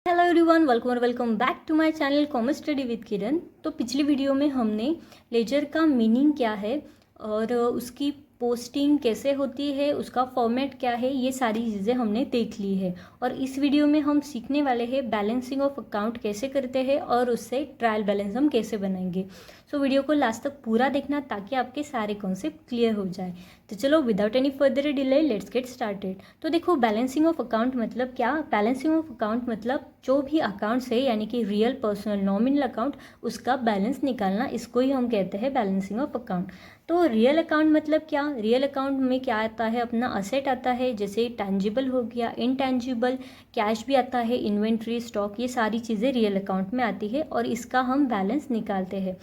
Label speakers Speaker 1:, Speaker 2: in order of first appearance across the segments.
Speaker 1: Hello everyone, welcome back to my channel commerce study with Kiran. तो पिछली video में हमने लेजर का मीनिंग क्या है और उसकी पोस्टिंग कैसे होती है, उसका फॉर्मेट क्या है, ये सारी चीज़ें हमने देख ली है। और इस वीडियो में हम सीखने वाले हैं बैलेंसिंग ऑफ अकाउंट कैसे करते हैं और उससे ट्रायल बैलेंस हम कैसे बनाएंगे। सो वीडियो को लास्ट तक पूरा देखना ताकि आपके सारे कॉन्सेप्ट क्लियर हो जाए। तो चलो without any further delay let's get started. तो देखो, बैलेंसिंग ऑफ अकाउंट मतलब क्या। बैलेंसिंग ऑफ अकाउंट मतलब जो भी अकाउंट्स है यानी कि रियल, पर्सनल, नॉमिनल अकाउंट, उसका बैलेंस निकालना, इसको ही हम कहते हैं बैलेंसिंग ऑफ अकाउंट। तो रियल अकाउंट मतलब क्या। रियल अकाउंट में क्या आता है, अपना असेट आता है, जैसे टैंजिबल हो गया, इनटैंजिबल, कैश भी आता है, इन्वेंट्री, स्टॉक, ये सारी चीज़ें रियल अकाउंट में आती है और इसका हम बैलेंस निकालते हैं।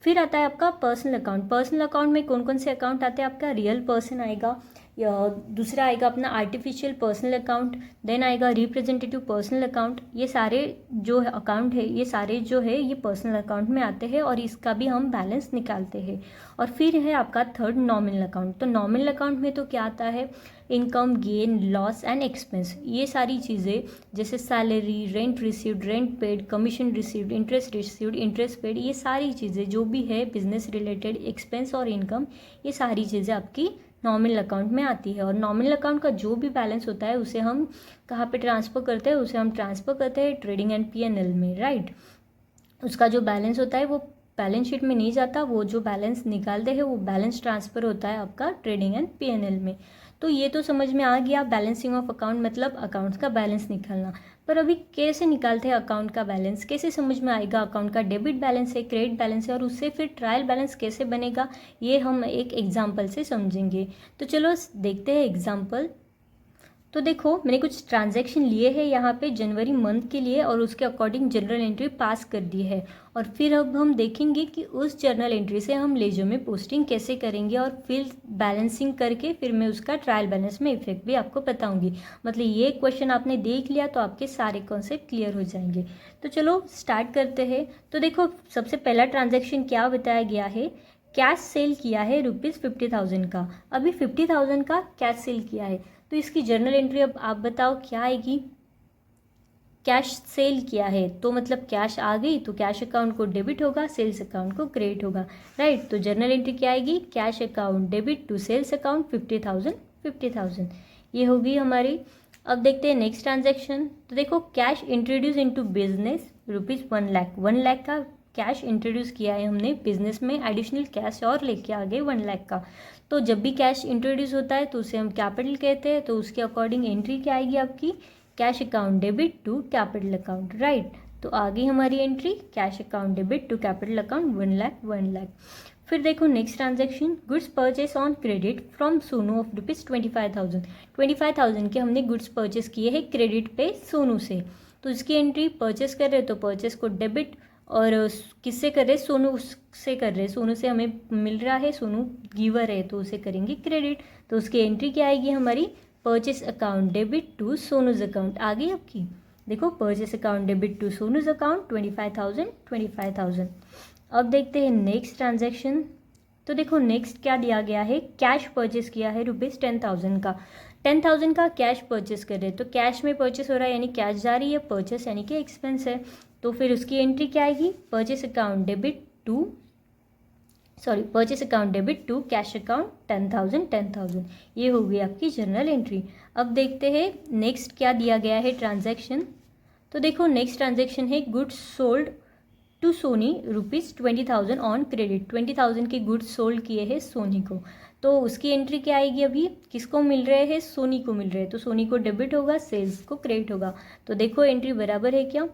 Speaker 1: फिर आता है आपका पर्सनल अकाउंट। पर्सनल अकाउंट में कौन कौन से अकाउंट आते हैं, आपका रियल पर्सन आएगा, या दूसरा आएगा अपना आर्टिफिशियल पर्सनल अकाउंट, देन आएगा रिप्रेजेंटेटिव पर्सनल अकाउंट। ये सारे जो है अकाउंट है, ये सारे जो है ये पर्सनल अकाउंट में आते हैं और इसका भी हम बैलेंस निकालते हैं। और फिर है आपका थर्ड नॉमिनल अकाउंट। तो नॉमिनल अकाउंट में तो क्या आता है, income, gain, loss and expense, ये सारी चीज़ें, जैसे salary, rent received, rent paid, commission received, interest received, interest paid, ये सारी चीज़ें जो भी है बिजनेस रिलेटेड एक्सपेंस और इनकम, ये सारी चीज़ें आपकी नॉमिनल अकाउंट में आती है। और नॉमिनल अकाउंट का जो भी बैलेंस होता है उसे हम कहाँ पे ट्रांसफ़र करते हैं, उसे हम ट्रांसफ़र करते हैं ट्रेडिंग एंड पीएनएल में, राइट। उसका जो बैलेंस होता है वो बैलेंस शीट में नहीं जाता, वो जो बैलेंस निकालते हैं वो बैलेंस ट्रांसफ़र होता है आपका ट्रेडिंग एंड पीएनएल में। तो ये तो समझ में आ गया, बैलेंसिंग ऑफ अकाउंट मतलब अकाउंट्स का बैलेंस निकालना। पर अभी कैसे निकालते हैं अकाउंट का बैलेंस, कैसे समझ में आएगा अकाउंट का डेबिट बैलेंस है, क्रेडिट बैलेंस है, और उससे फिर ट्रायल बैलेंस कैसे बनेगा, ये हम एक एग्जाम्पल से समझेंगे। तो चलो देखते हैं एग्जाम्पल। तो देखो, मैंने कुछ ट्रांजैक्शन लिए हैं यहाँ पे जनवरी मंथ के लिए और उसके अकॉर्डिंग जनरल एंट्री पास कर दी है। और फिर अब हम देखेंगे कि उस जर्नल एंट्री से हम लेजर में पोस्टिंग कैसे करेंगे और फिर बैलेंसिंग करके फिर मैं उसका ट्रायल बैलेंस में इफेक्ट भी आपको बताऊंगी। मतलब ये क्वेश्चन आपने देख लिया तो आपके सारे कॉन्सेप्ट क्लियर हो जाएंगे। तो चलो स्टार्ट करते हैं। तो देखो, सबसे पहला ट्रांजेक्शन क्या बताया गया है, कैश सेल किया है ₹50,000 का। अभी 50,000 का कैश सेल किया है, तो इसकी जर्नल एंट्री अब आप बताओ क्या आएगी। कैश सेल किया है तो मतलब कैश आ गई, तो कैश अकाउंट को डेबिट होगा, सेल्स अकाउंट को क्रेडिट होगा, राइट। तो जर्नल एंट्री क्या आएगी, cash account debit to sales account 50,000, ये होगी हमारी। अब देखते हैं नेक्स्ट ट्रांजेक्शन। तो देखो, cash introduce into business ₹1 lakh. 1 lakh का कैश इंट्रोड्यूस किया है हमने बिजनेस में, एडिशनल कैश और लेके आ गए 1 लाख का। तो जब भी कैश इंट्रोड्यूस होता है तो उसे हम कैपिटल कहते हैं, तो उसके अकॉर्डिंग एंट्री क्या आएगी आपकी, cash account debit to capital account, right. तो आ गई हमारी entry, cash account debit to capital account 1 lakh. फिर देखो next transaction, goods purchase on credit from Sonu of ₹25,000। 25,000 के हमने गुड्स परचेस किए हैं क्रेडिट पे सोनू से। तो इसकी एंट्री परचेस कर रहे हैं तो परचेस को डेबिट, और किससे कर रहे हैं, सोनू से कर रहे हैं, सोनू से हमें मिल रहा है, सोनू गिवर है तो उसे करेंगे क्रेडिट। तो उसकी एंट्री क्या आएगी हमारी, purchase account debit to Sonu's account. आ गई आपकी, देखो purchase account debit to Sonu's account 25,000। अब देखते हैं नेक्स्ट ट्रांजेक्शन। तो देखो नेक्स्ट क्या दिया गया है, कैश परचेस किया है ₹10,000 का। 10,000 का कैश परचेस कर रहे हैं, तो कैश में परचेस हो रहा है यानी कैश जा रही है, परचेस यानी कि एक्सपेंस है। तो फिर उसकी एंट्री क्या आएगी, purchase account debit to cash account 10,000, ये हो गई आपकी जनरल एंट्री। अब देखते हैं नेक्स्ट क्या दिया गया है ट्रांजैक्शन। तो देखो नेक्स्ट ट्रांजैक्शन है, goods sold to Soni ₹20,000 on credit. 20,000 के गुड्स सोल्ड किए हैं सोनी को, तो उसकी एंट्री क्या आएगी, अभी किसको मिल रहे हैं, सोनी को मिल रहे हैं, तो सोनी को डेबिट होगा, सेल्स को क्रेडिट होगा। तो देखो एंट्री बराबर है क्या,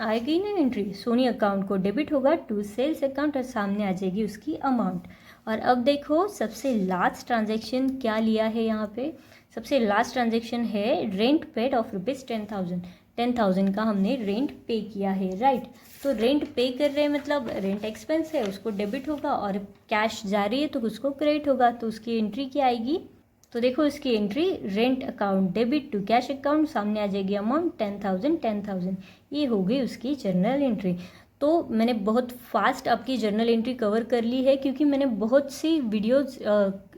Speaker 1: आएगी ना एंट्री, सोनी अकाउंट को डेबिट होगा टू सेल्स अकाउंट और सामने आ जाएगी उसकी अमाउंट। और अब देखो सबसे लास्ट ट्रांजेक्शन क्या लिया है यहाँ पे, सबसे लास्ट ट्रांजेक्शन है रेंट पेड ऑफ ₹10,000। 10,000 का हमने रेंट पे किया है, राइट। तो रेंट पे कर रहे हैं मतलब रेंट एक्सपेंस है, उसको डेबिट होगा, और कैश जा रही है तो उसको क्रेडिट होगा। तो उसकी एंट्री क्या आएगी, तो देखो इसकी entry rent account debit to cash account, सामने आ जाएगी अमाउंट 10,000। ये हो गई उसकी जर्नल एंट्री। तो मैंने बहुत फास्ट आपकी जर्नल एंट्री कवर कर ली है, क्योंकि मैंने बहुत सी वीडियोस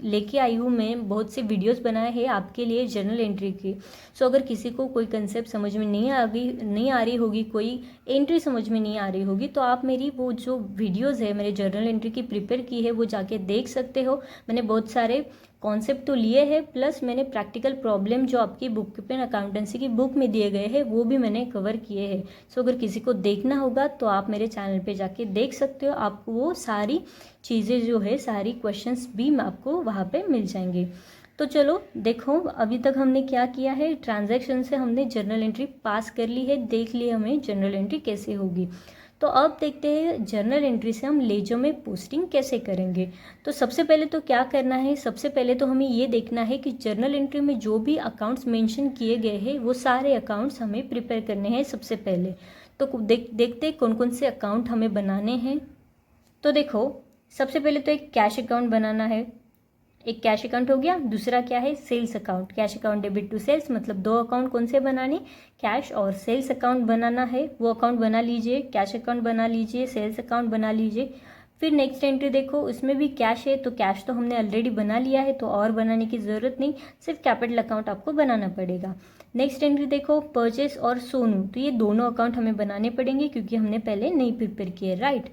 Speaker 1: लेके आई हूँ, मैं बहुत से वीडियोस बनाए हैं आपके लिए जर्नल एंट्री के। सो अगर किसी को कोई कंसेप्ट समझ में नहीं आ रही होगी, कोई एंट्री समझ में नहीं आ रही होगी, तो आप मेरी वो जो वीडियोज़ है मेरे जर्नल एंट्री की प्रिपेयर की है वो जाके देख सकते हो। मैंने बहुत सारे कॉन्सेप्ट तो लिए हैं, प्लस मैंने प्रैक्टिकल प्रॉब्लम जो आपकी बुक पे अकाउंटेंसी की बुक में दिए गए हैं वो भी मैंने कवर किए हैं। सो अगर किसी को देखना होगा तो आप मेरे चैनल पे जाके देख सकते हो, आपको वो सारी चीज़ें जो है, सारी क्वेश्चंस भी आपको वहाँ पे मिल जाएंगे। तो चलो देखो, अभी तक हमने क्या किया है, ट्रांजैक्शन से हमने जर्नल एंट्री पास कर ली है, देख ली हमें जर्नल एंट्री कैसे होगी। तो अब देखते हैं जर्नल एंट्री से हम लेजर में पोस्टिंग कैसे करेंगे। तो सबसे पहले तो क्या करना है, सबसे पहले तो हमें ये देखना है कि जर्नल एंट्री में जो भी अकाउंट्स मेंशन किए गए हैं वो सारे अकाउंट्स हमें प्रिपेयर करने हैं सबसे पहले। तो देखते हैं कौन कौन से अकाउंट हमें बनाने हैं। तो देखो, सबसे पहले तो एक कैश अकाउंट बनाना है, एक कैश अकाउंट हो गया। दूसरा क्या है, sales account. Cash account debit to sales, मतलब दो अकाउंट कौन से बनाने, कैश और सेल्स अकाउंट बनाना है, वो अकाउंट बना लीजिए। कैश अकाउंट बना लीजिए, सेल्स अकाउंट बना लीजिए। फिर नेक्स्ट एंट्री देखो, उसमें भी कैश है, तो कैश तो हमने ऑलरेडी बना लिया है, तो और बनाने की ज़रूरत नहीं, सिर्फ कैपिटल अकाउंट आपको बनाना पड़ेगा। नेक्स्ट एंट्री देखो, परचेस और सोनू, तो ये दोनों अकाउंट हमें बनाने पड़ेंगे क्योंकि हमने पहले नहीं प्रिपेयर किए, राइट।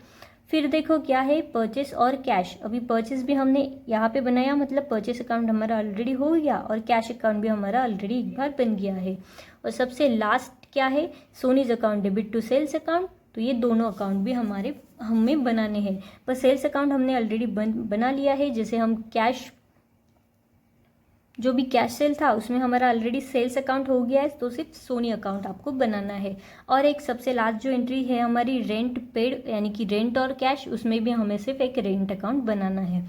Speaker 1: फिर देखो क्या है, परचेस और कैश। अभी परचेस भी हमने यहाँ पे बनाया, मतलब परचेस अकाउंट हमारा ऑलरेडी हो गया और कैश अकाउंट भी हमारा ऑलरेडी एक बार बन गया है। और सबसे लास्ट क्या है, Soni's account debit to sales account. तो ये दोनों अकाउंट भी हमें बनाने हैं। पर सेल्स अकाउंट हमने ऑलरेडी बना लिया है, जैसे हम कैश, जो भी कैश सेल था उसमें हमारा ऑलरेडी सेल्स अकाउंट हो गया है, तो सिर्फ सोनी अकाउंट आपको बनाना है। और एक सबसे लास्ट जो एंट्री है हमारी रेंट पेड, यानी कि रेंट और कैश, उसमें भी हमें सिर्फ एक रेंट अकाउंट बनाना है।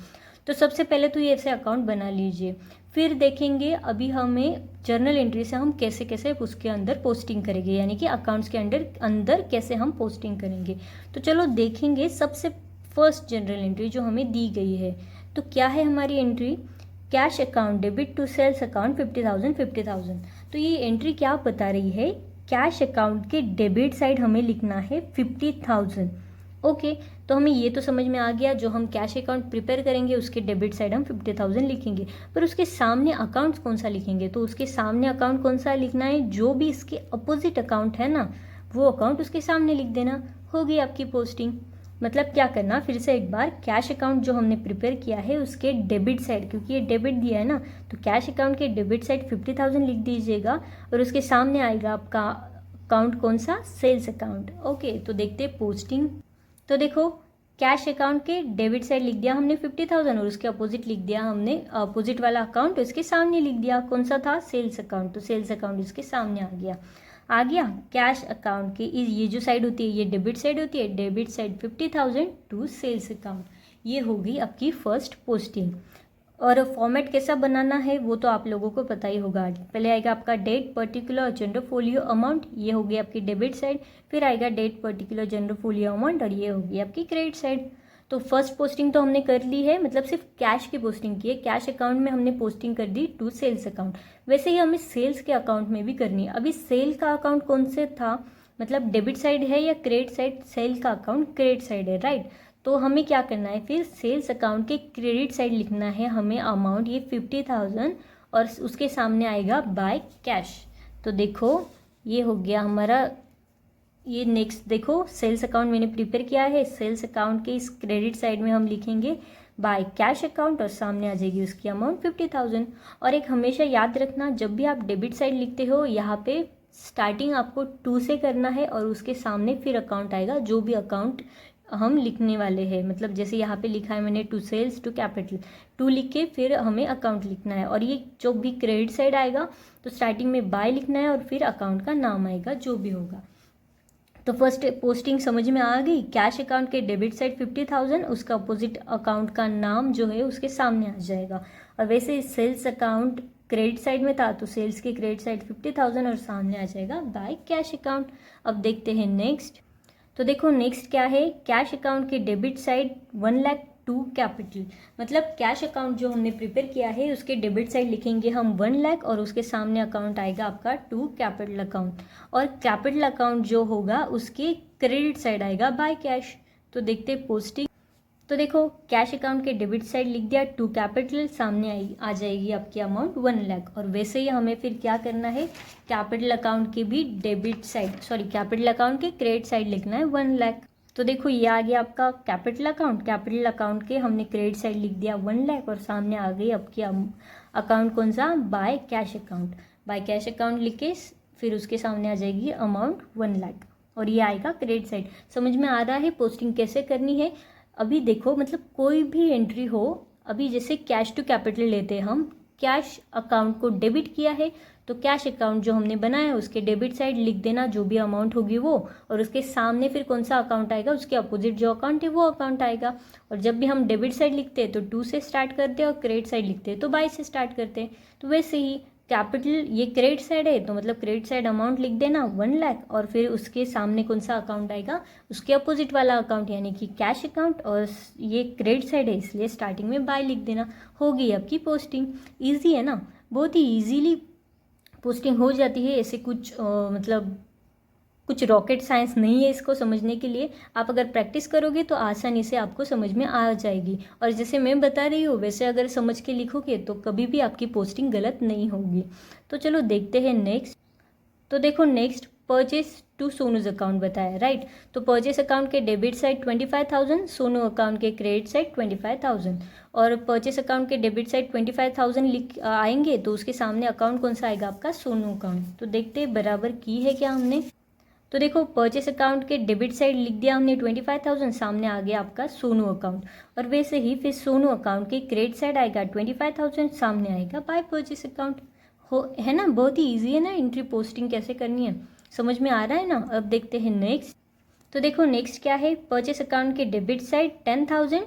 Speaker 1: तो सबसे पहले तो ये ऐसे अकाउंट बना लीजिए। फिर देखेंगे अभी हमें जर्नल एंट्री से हम कैसे कैसे उसके अंदर पोस्टिंग करेंगे, यानी कि अकाउंट्स के अंदर कैसे हम पोस्टिंग करेंगे। तो चलो देखेंगे सबसे फर्स्ट जनरल एंट्री जो हमें दी गई है। तो क्या है हमारी entry, cash account debit to sales account 50,000। तो ये एंट्री क्या बता रही है, कैश अकाउंट के डेबिट साइड हमें लिखना है 50,000। ओके, तो हमें ये तो समझ में आ गया, जो हम कैश अकाउंट प्रिपेयर करेंगे उसके डेबिट साइड हम 50,000 लिखेंगे। पर उसके सामने अकाउंट कौन सा लिखेंगे, तो उसके सामने अकाउंट कौन सा लिखना है, जो भी इसके अपोजिट अकाउंट है ना, वो अकाउंट उसके सामने लिख देना। हो गई आपकी पोस्टिंग। मतलब क्या करना, फिर से एक बार, कैश अकाउंट जो हमने प्रिपेयर किया है उसके डेबिट साइड, क्योंकि ये डेबिट दिया है ना, तो कैश अकाउंट के डेबिट साइड 50,000 लिख दीजिएगा और उसके सामने आएगा आपका अकाउंट कौन सा, सेल्स अकाउंट। ओके, तो देखते हैं पोस्टिंग। तो देखो, कैश अकाउंट के डेबिट साइड लिख दिया हमने 50,000 और उसके अपोजिट लिख दिया हमने, अपोजिट वाला अकाउंट उसके सामने लिख दिया, कौन सा था, सेल्स अकाउंट। तो सेल्स अकाउंट इसके सामने आ गया। कैश अकाउंट की ये जो साइड होती है ये डेबिट साइड होती है, debit side 50,000 to sales account. ये होगी आपकी फर्स्ट पोस्टिंग। और फॉर्मेट कैसा बनाना है वो तो आप लोगों को पता ही होगा। पहले आएगा आपका date particular journal folio amount, ये होगी आपकी डेबिट साइड। फिर आएगा date particular journal folio amount और ये होगी आपकी क्रेडिट साइड। तो फर्स्ट पोस्टिंग तो हमने कर ली है, मतलब सिर्फ कैश की पोस्टिंग की है, कैश अकाउंट में हमने पोस्टिंग कर दी टू सेल्स अकाउंट। वैसे ही हमें सेल्स के अकाउंट में भी करनी है। अभी सेल का अकाउंट कौन से था, मतलब डेबिट साइड है या क्रेडिट साइड, सेल का अकाउंट क्रेडिट साइड है, राइट। तो हमें क्या करना है, फिर सेल्स अकाउंट के क्रेडिट साइड लिखना है हमें अमाउंट ये 50,000 और उसके सामने आएगा बाय कैश। तो देखो ये हो गया हमारा। ये नेक्स्ट देखो, सेल्स अकाउंट मैंने प्रिपेयर किया है, सेल्स अकाउंट के इस क्रेडिट साइड में हम लिखेंगे बाय कैश अकाउंट और सामने आ जाएगी उसकी अमाउंट 50,000। और एक हमेशा याद रखना, जब भी आप डेबिट साइड लिखते हो यहाँ पे स्टार्टिंग आपको 2 से करना है और उसके सामने फिर अकाउंट आएगा, जो भी अकाउंट हम लिखने वाले हैं। मतलब जैसे यहाँ पे लिखा है मैंने टू सेल्स टू कैपिटल, 2 लिख के फिर हमें अकाउंट लिखना है। और ये जो भी क्रेडिट साइड आएगा तो स्टार्टिंग में बाय लिखना है और फिर अकाउंट का नाम आएगा जो भी होगा। तो फर्स्ट पोस्टिंग समझ में आ गई, कैश अकाउंट के डेबिट साइड 50,000, उसका अपोजिट अकाउंट का नाम जो है उसके सामने आ जाएगा। और वैसे सेल्स अकाउंट क्रेडिट साइड में था तो सेल्स के क्रेडिट साइड 50,000 और सामने आ जाएगा बाय कैश अकाउंट। अब देखते हैं नेक्स्ट। तो देखो नेक्स्ट क्या है, कैश अकाउंट के debit side 1 lakh to capital, मतलब कैश अकाउंट जो हमने प्रिपेयर किया है उसके डेबिट साइड लिखेंगे हम 1 लाख और उसके सामने अकाउंट आएगा आपका टू कैपिटल अकाउंट, और कैपिटल अकाउंट जो होगा उसके क्रेडिट साइड आएगा बाय कैश। तो देखते पोस्टिंग। तो देखो कैश अकाउंट के डेबिट साइड लिख दिया टू कैपिटल, सामने आ जाएगी आपकी अमाउंट 1 लाख। और वैसे ही हमें फिर क्या करना है, कैपिटल अकाउंट के भी डेबिट साइड कैपिटल अकाउंट के क्रेडिट साइड लिखना है 1 लाख। तो देखो ये आ गया आपका कैपिटल अकाउंट के हमने क्रेडिट साइड लिख दिया 1 लाख, और सामने आ गई आपकी अकाउंट कौन सा, बाय कैश अकाउंट लिख के फिर उसके सामने आ जाएगी अमाउंट 1 लाख, और ये आएगा क्रेडिट साइड। समझ में आ रहा है पोस्टिंग कैसे करनी है। अभी देखो मतलब कोई भी एंट्री हो, अभी जैसे कैश टू कैपिटल लेते हैं हम, कैश अकाउंट को डेबिट किया है तो कैश अकाउंट जो हमने बनाया उसके डेबिट साइड लिख देना जो भी अमाउंट होगी वो, और उसके सामने फिर कौन सा अकाउंट आएगा, उसके अपोजिट जो अकाउंट है वो अकाउंट आएगा। और जब भी हम डेबिट साइड लिखते हैं तो 2 से स्टार्ट करते हैं और क्रेडिट साइड लिखते हैं तो 22 से स्टार्ट करते हैं। तो वैसे ही कैपिटल ये क्रेडिट साइड है तो मतलब क्रेडिट साइड अमाउंट लिख देना 1 लाख, और फिर उसके सामने कौन सा अकाउंट आएगा, उसके अपोजिट वाला अकाउंट यानी कि कैश अकाउंट, और ये क्रेडिट साइड है इसलिए स्टार्टिंग में बाय लिख देना। होगी आपकी पोस्टिंग। ईजी है ना, बहुत ही ईजीली पोस्टिंग हो जाती है। ऐसे कुछ रॉकेट साइंस नहीं है इसको समझने के लिए। आप अगर प्रैक्टिस करोगे तो आसानी से आपको समझ में आ जाएगी, और जैसे मैं बता रही हूँ वैसे अगर समझ के लिखोगे तो कभी भी आपकी पोस्टिंग गलत नहीं होगी। तो चलो देखते हैं नेक्स्ट। तो देखो next purchase to Sonu's account बताया, राइट। तो परचेस अकाउंट के डेबिट साइड 25,000, सोनू अकाउंट के क्रेडिट साइड 25,000, और परचेस अकाउंट के डेबिट साइड 25,000 लिख आएंगे तो उसके सामने अकाउंट कौन सा आएगा, आपका सोनू अकाउंट। तो देखते हैं बराबर की है क्या हमने। तो देखो परचेस अकाउंट के डेबिट साइड लिख दिया हमने 25,000, सामने आ गया आपका सोनू अकाउंट, और वैसे ही फिर सोनू अकाउंट के क्रेडिट साइड आएगा 25,000, सामने आएगा बाय परचेस अकाउंट। है ना, बहुत ही ईजी है ना एंट्री पोस्टिंग कैसे करनी है, समझ में आ रहा है ना। अब देखते हैं नेक्स्ट। तो देखो नेक्स्ट क्या है, परचेस अकाउंट के debit side 10,000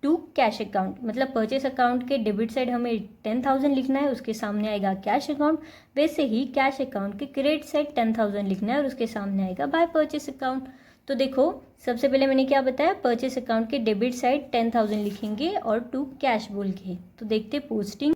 Speaker 1: to cash account, मतलब परचेस अकाउंट के डेबिट साइड हमें 10,000 लिखना है, उसके सामने आएगा कैश अकाउंट। वैसे ही कैश अकाउंट के क्रेडिट साइड 10,000 लिखना है और उसके सामने आएगा बाय परचेस अकाउंट। तो देखो सबसे पहले मैंने क्या बताया, परचेस अकाउंट के डेबिट साइड 10,000 लिखेंगे और टू कैश बोल के। तो देखते पोस्टिंग।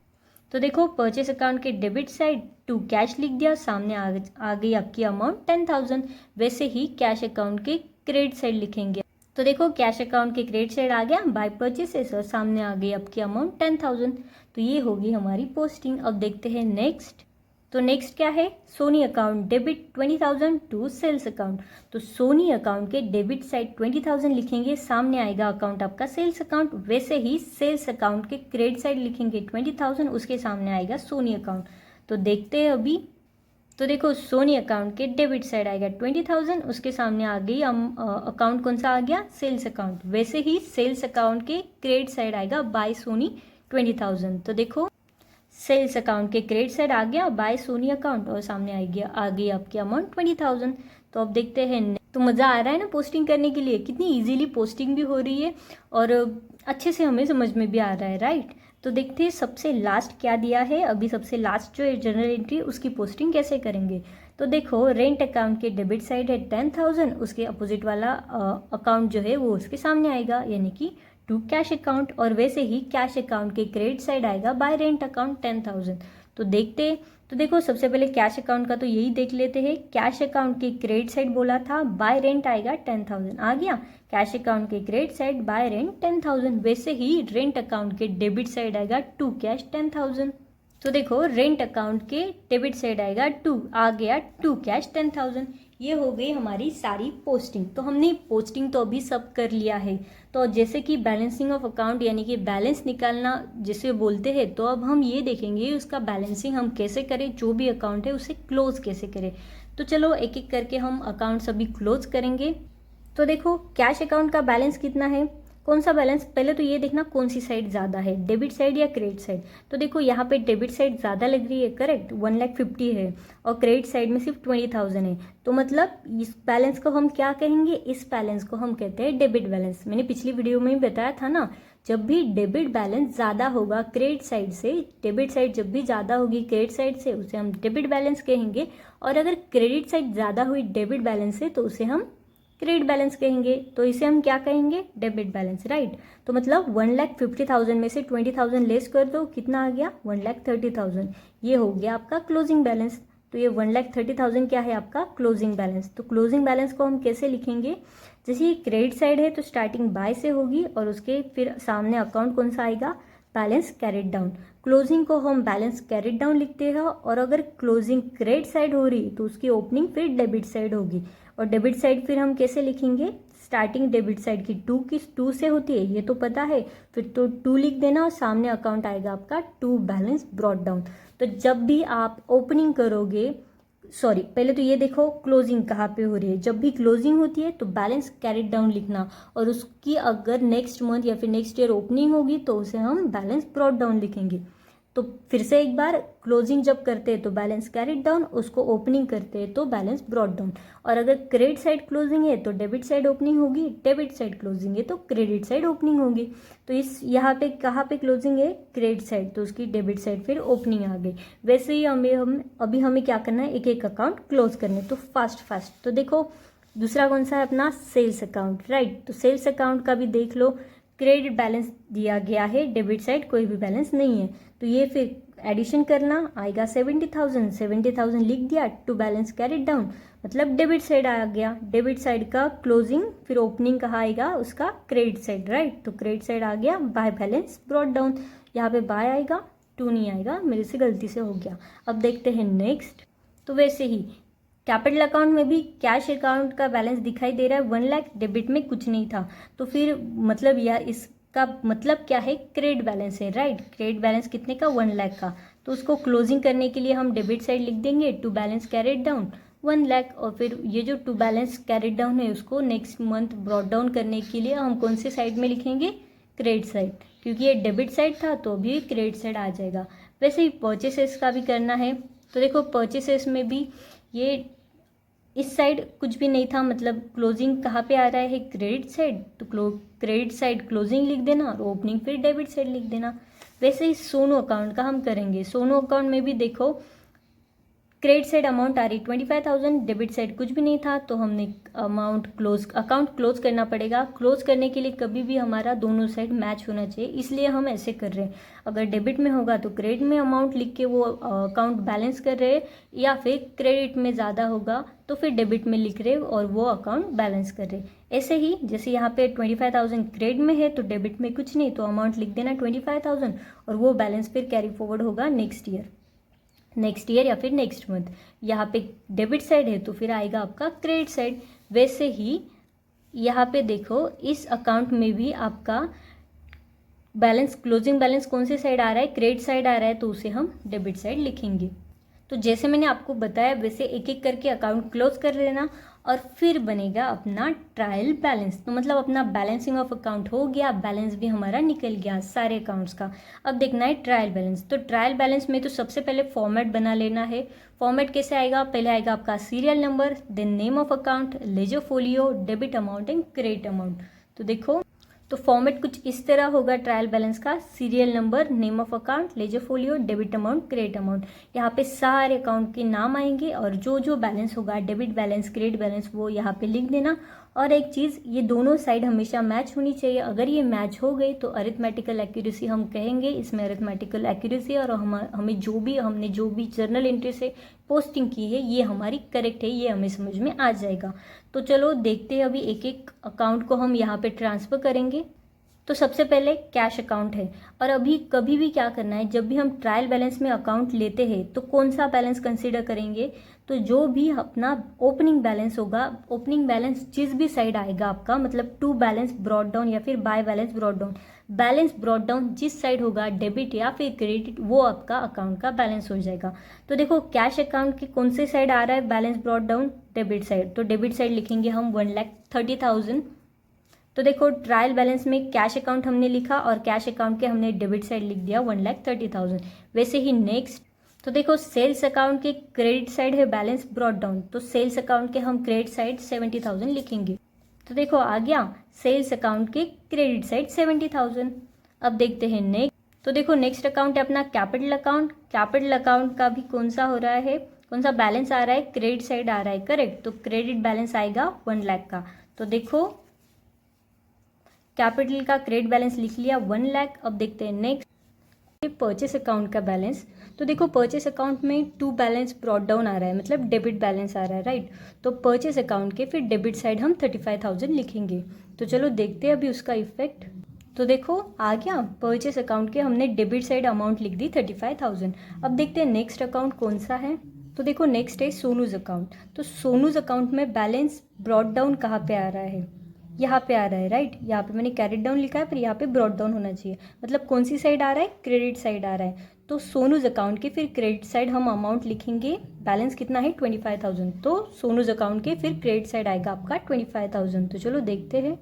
Speaker 1: तो देखो परचेस अकाउंट के डेबिट साइड टू कैश लिख दिया, सामने आ गई आपकी अमाउंट 10,000। वैसे ही कैश अकाउंट के क्रेडिट साइड लिखेंगे। तो देखो कैश अकाउंट के क्रेडिट साइड आ गया बाय परचेसेस और सामने आ गई आपकी अमाउंट 10,000। तो ये होगी हमारी पोस्टिंग। अब देखते हैं नेक्स्ट। तो नेक्स्ट क्या है, Soni account debit 20,000 to sales account. तो सोनी अकाउंट के डेबिट साइड 20,000 लिखेंगे, सामने आएगा अकाउंट आपका सेल्स अकाउंट। वैसे ही सेल्स अकाउंट के क्रेडिट साइड लिखेंगे 20,000, उसके सामने आएगा सोनी अकाउंट। तो देखते हैं अभी। तो देखो सोनी अकाउंट के डेबिट साइड आएगा 20,000, उसके सामने आ गई अकाउंट कौन सा आ गया, सेल्स अकाउंट। वैसे ही सेल्स अकाउंट के क्रेडिट साइड आएगा बाय सोनी 20,000। तो देखो सेल्स अकाउंट के क्रेडिट साइड आ गया बाय सोनी अकाउंट और सामने आ गई आपकी अमाउंट 20,000। तो अब देखते हैं। तो मज़ा आ रहा है ना पोस्टिंग करने के लिए, कितनी इजीली पोस्टिंग भी हो रही है और अच्छे से हमें समझ में भी आ रहा है, राइट। तो देखते हैं सबसे लास्ट क्या दिया है। अभी सबसे लास्ट जो है जनरल एंट्री, उसकी पोस्टिंग कैसे करेंगे। तो देखो रेंट अकाउंट के डेबिट साइड है 10,000, उसके अपोजिट वाला अकाउंट जो है वो उसके सामने आएगा यानी कि टू कैश अकाउंट। और वैसे ही कैश अकाउंट के क्रेडिट साइड आएगा बाय रेंट अकाउंट 10,000। तो देखते। तो देखो सबसे पहले कैश अकाउंट का तो यही देख लेते हैं। कैश अकाउंट के क्रेडिट साइड बोला था बाय रेंट आएगा 10,000, आ गया कैश अकाउंट के क्रेडिट साइड बाय रेंट 10,000। वैसे ही रेंट अकाउंट के डेबिट साइड आएगा टू कैश 10,000। तो देखो रेंट अकाउंट के डेबिट साइड आएगा आ गया टू कैश 10,000। ये हो गई हमारी सारी पोस्टिंग। तो हमने पोस्टिंग तो अभी सब कर लिया है। तो जैसे कि बैलेंसिंग ऑफ अकाउंट यानी कि बैलेंस निकालना जिसे बोलते हैं, तो अब हम ये देखेंगे उसका बैलेंसिंग हम कैसे करें, जो भी अकाउंट है उसे क्लोज कैसे करें। तो चलो एक एक करके हम अकाउंट सभी क्लोज करेंगे। तो देखो कैश अकाउंट का बैलेंस कितना है, कौन सा बैलेंस, पहले तो ये देखना कौन सी साइड ज़्यादा है, डेबिट साइड या क्रेडिट साइड। तो देखो यहाँ पे डेबिट साइड ज़्यादा लग रही है, करेक्ट, 1,50,000 है और क्रेडिट साइड में सिर्फ 20,000 है। तो मतलब इस बैलेंस को हम क्या कहेंगे, इस बैलेंस को हम कहते हैं डेबिट बैलेंस। मैंने पिछली वीडियो में ही बताया था ना, जब भी डेबिट बैलेंस ज़्यादा होगा क्रेडिट साइड से, डेबिट साइड जब भी ज़्यादा होगी क्रेडिट साइड से, उसे हम डेबिट बैलेंस कहेंगे। और अगर क्रेडिट साइड ज़्यादा हुई डेबिट बैलेंस से तो उसे हम क्रेडिट बैलेंस कहेंगे, तो इसे हम क्या कहेंगे, डेबिट बैलेंस, राइट। तो मतलब 1,50,000 में से 20,000 लेस कर दो, कितना आ गया, 1,30,000। ये हो गया आपका क्लोजिंग बैलेंस। तो ये 1,30,000 क्या है, आपका क्लोजिंग बैलेंस। तो क्लोजिंग बैलेंस को हम कैसे लिखेंगे, जैसे ये क्रेडिट साइड है तो स्टार्टिंग बाय से होगी और उसके फिर सामने अकाउंट कौन सा आएगा, बैलेंस कैरिड डाउन। क्लोजिंग को हम बैलेंस कैरिड डाउन लिखते हैं, और अगर क्लोजिंग क्रेडिट साइड हो रही तो उसकी ओपनिंग फिर डेबिट साइड होगी। और डेबिट साइड फिर हम कैसे लिखेंगे, स्टार्टिंग डेबिट साइड की टू से होती है, ये तो पता है, फिर तो 2 लिख देना और सामने अकाउंट आएगा आपका 2 बैलेंस ब्रॉट डाउन। तो जब भी आप ओपनिंग करोगे, सॉरी पहले तो ये देखो क्लोजिंग कहाँ पे हो रही है, जब भी क्लोजिंग होती है तो बैलेंस कैरिड डाउन लिखना, और उसकी अगर नेक्स्ट मंथ या फिर नेक्स्ट ईयर ओपनिंग होगी तो उसे हम बैलेंस ब्रॉट डाउन लिखेंगे। तो फिर से एक बार, क्लोजिंग जब करते हैं तो बैलेंस कैरिड डाउन, उसको ओपनिंग करते हैं तो बैलेंस ब्रॉट डाउन। और अगर क्रेडिट साइड क्लोजिंग है तो डेबिट साइड ओपनिंग होगी, डेबिट साइड क्लोजिंग है तो क्रेडिट साइड ओपनिंग होगी। तो इस यहाँ पे कहाँ पे क्लोजिंग है, क्रेडिट साइड, तो उसकी डेबिट साइड फिर ओपनिंग आ गई। वैसे ही अभी हमें क्या करना है, एक एक अकाउंट क्लोज करने, तो फास्ट। तो देखो दूसरा कौन सा है अपना, सेल्स अकाउंट, राइट। तो सेल्स अकाउंट का भी देख लो, क्रेडिट बैलेंस दिया गया है, डेबिट साइड कोई भी बैलेंस नहीं है, तो ये फिर एडिशन करना आएगा 70,000 लिख दिया, टू बैलेंस कैरिड डाउन, मतलब डेबिट साइड आ गया। डेबिट साइड का क्लोजिंग फिर ओपनिंग कहाँ आएगा, उसका क्रेडिट साइड, राइट। तो क्रेडिट साइड आ गया, बाय बैलेंस ब्रॉट डाउन, यहाँ पे बाय आएगा, टू नहीं आएगा, मेरे से गलती से हो गया। अब देखते हैं नेक्स्ट। तो वैसे ही कैपिटल अकाउंट में भी कैश अकाउंट का बैलेंस दिखाई दे रहा है 1 लाख, डेबिट में कुछ नहीं था, तो फिर मतलब या इसका मतलब क्या है, क्रेडिट बैलेंस है, राइट। क्रेडिट बैलेंस कितने का, 1 लाख का। तो उसको क्लोजिंग करने के लिए हम डेबिट साइड लिख देंगे, to balance carried down 1 lakh, और फिर ये जो टू बैलेंस कैरिड डाउन है उसको नेक्स्ट मंथ ब्रॉट डाउन करने के लिए हम कौन से साइड में लिखेंगे, क्रेडिट साइड, क्योंकि ये डेबिट साइड था तो भी क्रेडिट साइड आ जाएगा। वैसे ही परचेसेस का भी करना है, तो देखो परचेसेस में भी ये इस साइड कुछ भी नहीं था, मतलब क्लोजिंग कहाँ पे आ रहा है, क्रेडिट साइड, तो क्रेडिट साइड क्लोजिंग लिख देना और ओपनिंग फिर डेबिट साइड लिख देना। वैसे ही सोनो अकाउंट का हम करेंगे। सोनो अकाउंट में भी देखो क्रेडिट साइड अमाउंट आ रही 25,000, डेबिट साइड कुछ भी नहीं था, तो हमने अकाउंट क्लोज करना पड़ेगा। क्लोज करने के लिए कभी भी हमारा दोनों साइड मैच होना चाहिए, इसलिए हम ऐसे कर रहे हैं। अगर डेबिट में होगा तो क्रेडिट में अमाउंट लिख के वो अकाउंट बैलेंस कर रहे हैं, या फिर क्रेडिट में ज़्यादा होगा तो फिर डेबिट में लिख रहे और वो अकाउंट बैलेंस कर रहे। ऐसे ही जैसे यहाँ पे 25,000 क्रेडिट में है तो डेबिट में कुछ नहीं, तो अमाउंट लिख देना 25,000, और वो बैलेंस फिर कैरी फॉरवर्ड होगा नेक्स्ट ईयर या फिर नेक्स्ट मंथ। यहाँ पे डेबिट साइड है तो फिर आएगा आपका क्रेडिट साइड। वैसे ही यहाँ पे देखो इस अकाउंट में भी आपका बैलेंस, क्लोजिंग बैलेंस कौन से साइड आ रहा है, क्रेडिट साइड आ रहा है, तो उसे हम डेबिट साइड लिखेंगे। तो जैसे मैंने आपको बताया वैसे एक एक करके अकाउंट क्लोज कर लेना, और फिर बनेगा अपना ट्रायल बैलेंस। तो मतलब अपना बैलेंसिंग ऑफ अकाउंट हो गया, बैलेंस भी हमारा निकल गया सारे अकाउंट्स का। अब देखना है ट्रायल बैलेंस। तो ट्रायल बैलेंस में तो सबसे पहले फॉर्मेट बना लेना है। फॉर्मेट कैसे आएगा, पहले आएगा आपका serial number, then name of account, ledger folio, debit amount and credit amount. तो देखो तो फॉर्मेट कुछ इस तरह होगा ट्रायल बैलेंस का, serial number, name of account, ledger folio, debit amount, credit amount. यहाँ पे सारे अकाउंट के नाम आएंगे और जो जो बैलेंस होगा, डेबिट बैलेंस, क्रेडिट बैलेंस, वो यहाँ पे लिख देना। और एक चीज़, ये दोनों साइड हमेशा मैच होनी चाहिए। अगर ये मैच हो गई तो अरिथमेटिकल एक्यूरेसी हम कहेंगे, इसमें अरिथमेटिकल एक्यूरेसी, और हमने जो भी जर्नल एंट्री से पोस्टिंग की है ये हमारी करेक्ट है, ये हमें समझ में आ जाएगा। तो चलो देखते हैं, अभी एक एक अकाउंट को हम यहाँ पे ट्रांसफ़र करेंगे। तो सबसे पहले कैश अकाउंट है, और अभी कभी भी क्या करना है, जब भी हम ट्रायल बैलेंस में अकाउंट लेते हैं तो कौन सा बैलेंस कंसीडर करेंगे, तो जो भी अपना ओपनिंग बैलेंस होगा, ओपनिंग बैलेंस जिस भी साइड आएगा आपका, मतलब टू बैलेंस ब्रॉट डाउन या फिर by balance brought down, balance brought down जिस साइड होगा, डेबिट या फिर क्रेडिट, वो आपका अकाउंट का बैलेंस हो जाएगा। तो देखो कैश अकाउंट के कौन से साइड आ रहा है balance brought down, debit side, तो डेबिट साइड लिखेंगे हम 1,30,000। तो देखो ट्रायल बैलेंस में कैश अकाउंट हमने लिखा और कैश अकाउंट के हमने डेबिट साइड लिख दिया 1,30,000। वैसे ही नेक्स्ट, तो देखो सेल्स अकाउंट के क्रेडिट साइड है बैलेंस ब्रॉट डाउन, तो सेल्स अकाउंट के हम क्रेडिट साइड 70,000 लिखेंगे। तो देखो आ गया सेल्स अकाउंट के क्रेडिट साइड 70,000। अब देखते हैं नेक्स्ट। तो देखो नेक्स्ट अकाउंट है अपना कैपिटल अकाउंट। कैपिटल अकाउंट का भी कौन सा हो रहा है, कौन सा बैलेंस आ रहा है, क्रेडिट साइड आ रहा है, करेक्ट। तो क्रेडिट बैलेंस आएगा 1 लाख का। तो देखो कैपिटल का क्रेडिट बैलेंस लिख लिया 1 लाख। अब देखते हैं नेक्स्ट परचेस अकाउंट का बैलेंस। तो देखो परचेस अकाउंट में टू बैलेंस ब्रॉट डाउन आ रहा है, मतलब डेबिट बैलेंस आ रहा है, राइट। तो परचेस अकाउंट के फिर डेबिट साइड हम 35,000 लिखेंगे। तो चलो देखते हैं अभी उसका इफेक्ट। तो देखो आ गया परचेस अकाउंट के, हमने डेबिट साइड अमाउंट लिख दी 35,000। अब देखते हैं नेक्स्ट अकाउंट कौन सा है। तो देखो नेक्स्ट है सोनूज अकाउंट। तो सोनूज अकाउंट में बैलेंस ब्रॉट डाउन कहाँ पे आ रहा है, यहाँ पे आ रहा है, राइट। यहाँ पे मैंने कैरेट डाउन लिखा है, पर यहाँ पे ब्रॉट डाउन होना चाहिए। मतलब कौन सी साइड आ रहा है, क्रेडिट साइड आ रहा है। तो सोनूज अकाउंट के फिर क्रेडिट साइड हम अमाउंट लिखेंगे, बैलेंस कितना है 25,000। तो सोनूज अकाउंट के फिर क्रेडिट साइड आएगा आपका 25,000। तो चलो देखते हैं।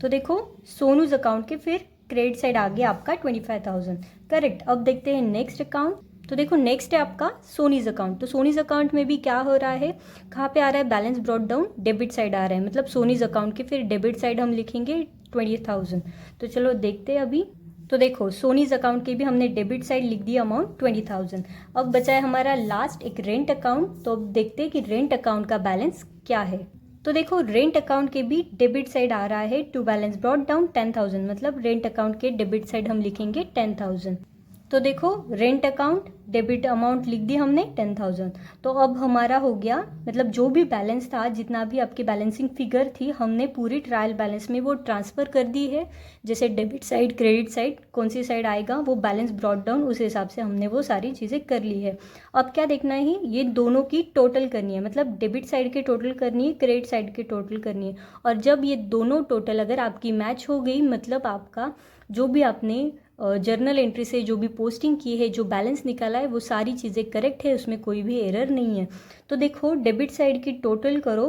Speaker 1: तो देखो सोनूज अकाउंट के फिर क्रेडिट साइड आ गया आपका 25,000, करेक्ट। अब देखते हैं नेक्स्ट अकाउंट। तो देखो नेक्स्ट है आपका सोनीज अकाउंट। तो सोनीज अकाउंट में भी क्या हो रहा है, कहाँ पे आ रहा है, balance brought down debit side आ रहा है। मतलब सोनीज अकाउंट के फिर डेबिट साइड हम लिखेंगे 20,000। तो चलो देखते हैं अभी। तो देखो सोनीज अकाउंट की भी हमने डेबिट साइड लिख दी अमाउंट 20,000। अब बचा है हमारा लास्ट एक रेंट अकाउंट। तो अब देखते हैं कि रेंट अकाउंट का बैलेंस क्या है। तो देखो रेंट अकाउंट के भी डेबिट साइड आ रहा है टू बैलेंस ब्रॉट डाउन 10,000। मतलब रेंट अकाउंट के डेबिट साइड हम लिखेंगे 10,000। तो देखो रेंट अकाउंट डेबिट अमाउंट लिख दी हमने 10,000। तो अब हमारा हो गया, मतलब जो भी बैलेंस था, जितना भी आपकी बैलेंसिंग फिगर थी, हमने पूरी ट्रायल बैलेंस में वो ट्रांसफ़र कर दी है। जैसे डेबिट साइड क्रेडिट साइड कौन सी साइड आएगा, वो बैलेंस ब्रॉट डाउन, उस हिसाब से हमने वो सारी चीज़ें कर ली है। अब क्या देखना है, ये दोनों की टोटल करनी है। मतलब डेबिट साइड की टोटल करनी है, क्रेडिट साइड की टोटल करनी है। और जब ये दोनों टोटल अगर आपकी मैच हो गई, मतलब आपका जो भी आपने जर्नल एंट्री से जो भी पोस्टिंग की है, जो बैलेंस निकाला है, वो सारी चीज़ें करेक्ट है, उसमें कोई भी एरर नहीं है। तो देखो डेबिट साइड की टोटल करो,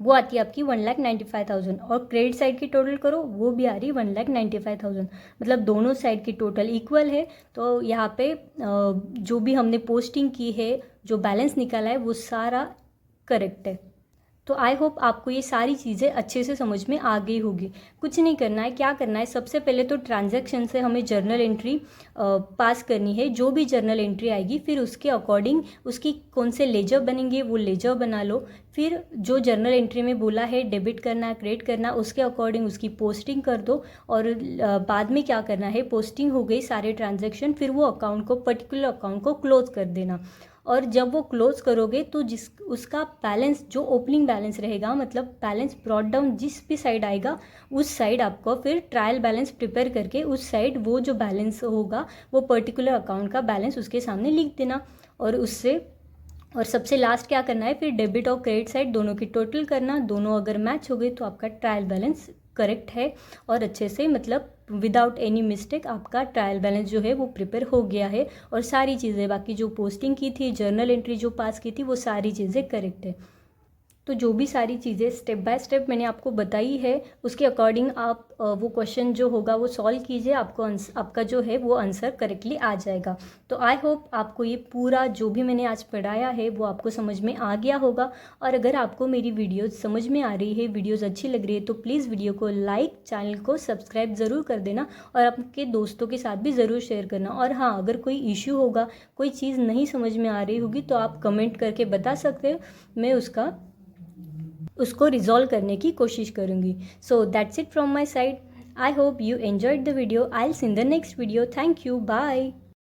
Speaker 1: वो आती है आपकी 1,95,000। और क्रेडिट साइड की टोटल करो, वो भी आ रही 1,95,000। मतलब दोनों साइड की टोटल इक्वल है। तो यहाँ पे जो भी हमने पोस्टिंग की है, जो बैलेंस निकाला है, वो सारा करेक्ट है। तो आई होप आपको ये सारी चीज़ें अच्छे से समझ में आ गई होगी। कुछ नहीं करना है, क्या करना है, सबसे पहले तो ट्रांजैक्शन से हमें जर्नल एंट्री पास करनी है। जो भी जर्नल एंट्री आएगी, फिर उसके अकॉर्डिंग उसकी कौन से लेजर बनेंगे, वो लेजर बना लो। फिर जो जर्नल एंट्री में बोला है डेबिट करना क्रेडिट करना, उसके अकॉर्डिंग उसकी पोस्टिंग कर दो। और बाद में क्या करना है, पोस्टिंग हो गई सारे ट्रांजैक्शन, फिर वो अकाउंट को, पर्टिकुलर अकाउंट को क्लोज कर देना। और जब वो क्लोज करोगे तो जिस उसका बैलेंस, जो ओपनिंग बैलेंस रहेगा, मतलब बैलेंस ब्रॉट डाउन जिस भी साइड आएगा, उस साइड आपको फिर ट्रायल बैलेंस प्रिपेयर करके उस साइड वो जो बैलेंस होगा, वो पर्टिकुलर अकाउंट का बैलेंस उसके सामने लिख देना। और उससे और सबसे लास्ट क्या करना है, फिर डेबिट और क्रेडिट साइड दोनों की टोटल करना। दोनों अगर मैच हो गई तो आपका ट्रायल बैलेंस करेक्ट है और अच्छे से, मतलब विदाउट एनी मिस्टेक आपका ट्रायल बैलेंस जो है वो प्रिपेयर हो गया है। और सारी चीज़ें, बाकी जो पोस्टिंग की थी, जर्नल एंट्री जो पास की थी, वो सारी चीज़ें करेक्ट है। तो जो भी सारी चीज़ें स्टेप बाय स्टेप मैंने आपको बताई है, उसके अकॉर्डिंग आप वो क्वेश्चन जो होगा वो सॉल्व कीजिए, आपको आपका जो है वो आंसर करेक्टली आ जाएगा। तो आई होप आपको ये पूरा जो भी मैंने आज पढ़ाया है वो आपको समझ में आ गया होगा। और अगर आपको मेरी वीडियोज़ समझ में आ रही है, वीडियोज़ अच्छी लग रही है, तो प्लीज़ वीडियो को लाइक, चैनल को सब्सक्राइब ज़रूर कर देना और आपके दोस्तों के साथ भी ज़रूर शेयर करना। और हाँ, अगर कोई इश्यू होगा, कोई चीज़ नहीं समझ में आ रही होगी, तो आप कमेंट करके बता सकते हो, मैं उसको रिजॉल्व करने की कोशिश करूँगी। So that's it from my side. I hope you enjoyed the video. I will see in the next video. Thank you, bye.